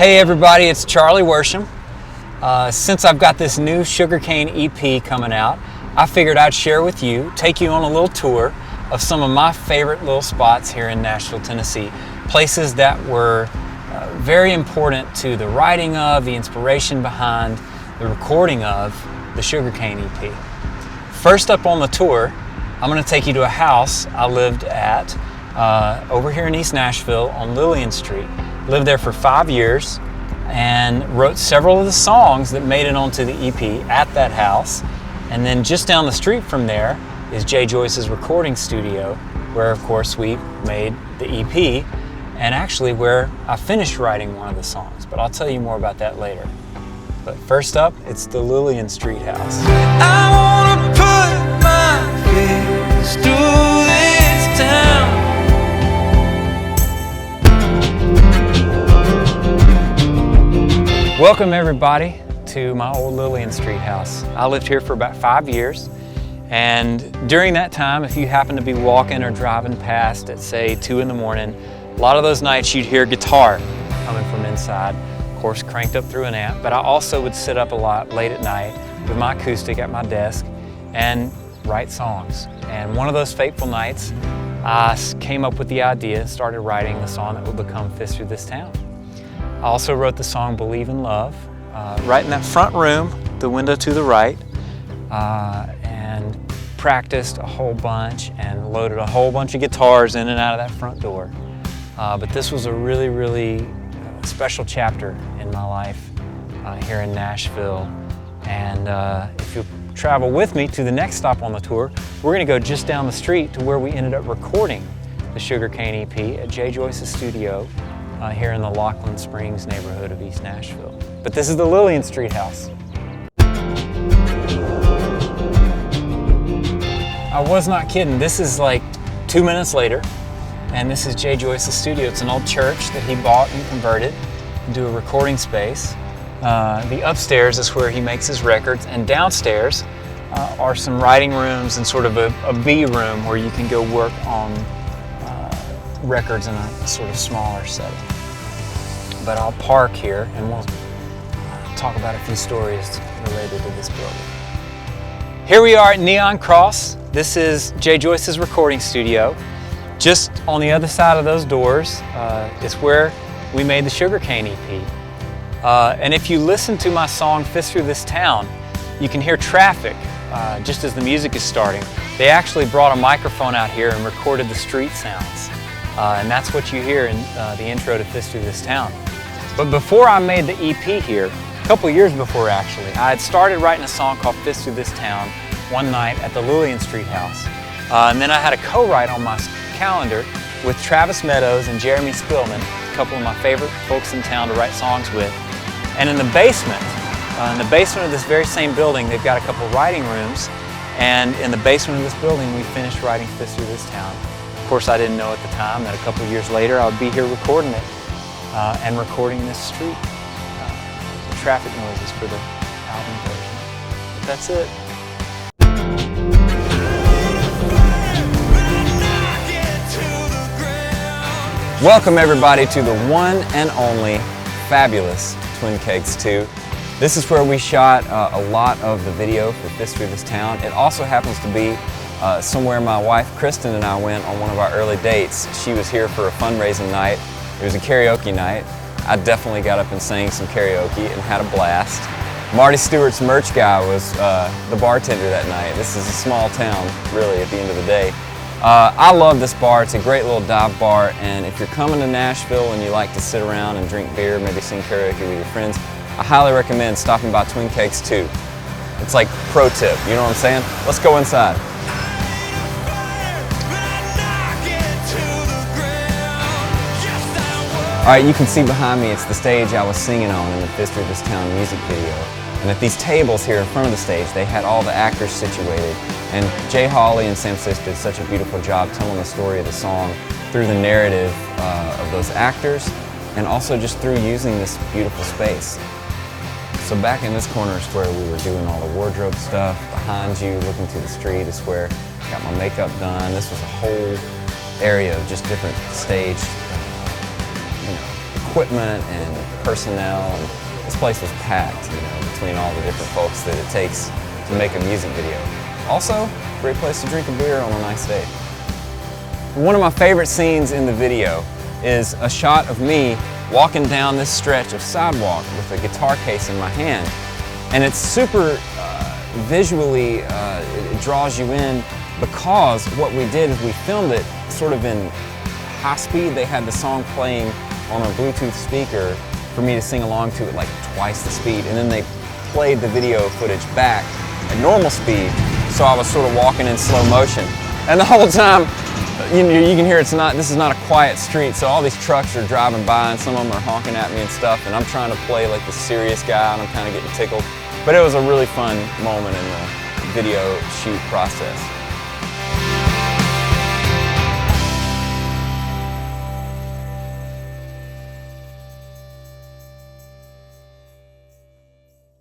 Hey everybody, it's Charlie Worsham. Since I've got this new Sugarcane EP coming out, I figured I'd share with you, take you on a little tour of some of my favorite little spots here in Nashville, Tennessee. Places that were very important to the writing of, the inspiration behind, the recording of the Sugarcane EP. First up on the tour, I'm going to take you to a house I lived at over here in East Nashville on Lillian Street. Lived there for 5 years and wrote several of the songs that made it onto the EP at that house. And then just down the street from there is Joyce's recording studio, where of course we made the EP, and actually where I finished writing one of the songs. But I'll tell you more about that later. But first up, it's the Lillian Street house. I wanna put my face through this town. Welcome everybody to my old Lillian Street house. I lived here for about 5 years, and during that time, if you happen to be walking or driving past at say 2 in the morning, a lot of those nights you'd hear guitar coming from inside, of course cranked up through an amp, but I also would sit up a lot late at night with my acoustic at my desk and write songs. And one of those fateful nights, I came up with the idea, started writing the song that would become Fist Through This Town. I also wrote the song Believe in Love, right in that front room, the window to the right, and practiced a whole bunch and loaded a whole bunch of guitars in and out of that front door. But this was a really, really special chapter in my life here in Nashville. And if you'll travel with me to the next stop on the tour, we're gonna go just down the street to where we ended up recording the Sugarcane EP at Joyce's studio here in the Laughlin Springs neighborhood of East Nashville. But this is the Lillian Street house. I was not kidding. This is like 2 minutes later, and this is Joyce's studio. It's an old church that he bought and converted into a recording space. The upstairs is where he makes his records, and downstairs are some writing rooms and sort of a B room where you can go work on records in a sort of smaller setting. But I'll park here and we'll talk about a few stories related to this building. Here we are at Neon Cross. This is Joyce's recording studio. Just on the other side of those doors is where we made the Sugarcane EP. And if you listen to my song Fist Through This Town, you can hear traffic just as the music is starting. They actually brought a microphone out here and recorded the street sounds. And that's what you hear in the intro to Fist Through This Town. But before I made the EP here, a couple years before actually, I had started writing a song called Fist Through This Town one night at the Lillian Street house. And then I had a co-write on my calendar with Travis Meadows and Jeremy Spillman, a couple of my favorite folks in town to write songs with. And in the basement of this very same building, they've got a couple writing rooms. And in the basement of this building, we finished writing Fist Through This Town. Of course, I didn't know at the time that a couple of years later I would be here recording it and recording this street. The traffic noises for the album version. But that's it. Welcome everybody to the one and only fabulous Twin Kegs 2. This is where we shot a lot of the video for Fist Through This Town. It also happens to be somewhere my wife Kristen and I went on one of our early dates. She was here for a fundraising night. It was a karaoke night. I definitely got up and sang some karaoke and had a blast. Marty Stewart's merch guy was the bartender that night. This is a small town, really, at the end of the day. I love this bar. It's a great little dive bar, and if you're coming to Nashville and you like to sit around and drink beer, maybe sing karaoke with your friends, I highly recommend stopping by Twin Kegs 2. It's like pro tip, you know what I'm saying? Let's go inside. All right, you can see behind me, it's the stage I was singing on in the Fist Through This Town music video. And at these tables here in front of the stage, they had all the actors situated. And Jay Hawley and Sam Sis did such a beautiful job telling the story of the song through the narrative of those actors, and also just through using this beautiful space. So back in this corner is where we were doing all the wardrobe stuff. Behind you, looking to the street, is where I got my makeup done. This was a whole area of just different stage equipment and personnel, and this place was packed, you know, between all the different folks that it takes to make a music video. Also, great place to drink a beer on a nice day. One of my favorite scenes in the video is a shot of me walking down this stretch of sidewalk with a guitar case in my hand. And it's super visually, it draws you in, because what we did is we filmed it sort of in high speed. They had the song playing on a Bluetooth speaker for me to sing along to at like twice the speed, and then they played the video footage back at normal speed, so I was sort of walking in slow motion. And the whole time, you can hear this is not a quiet street, so all these trucks are driving by and some of them are honking at me and stuff, and I'm trying to play like the serious guy and I'm kind of getting tickled. But it was a really fun moment in the video shoot process.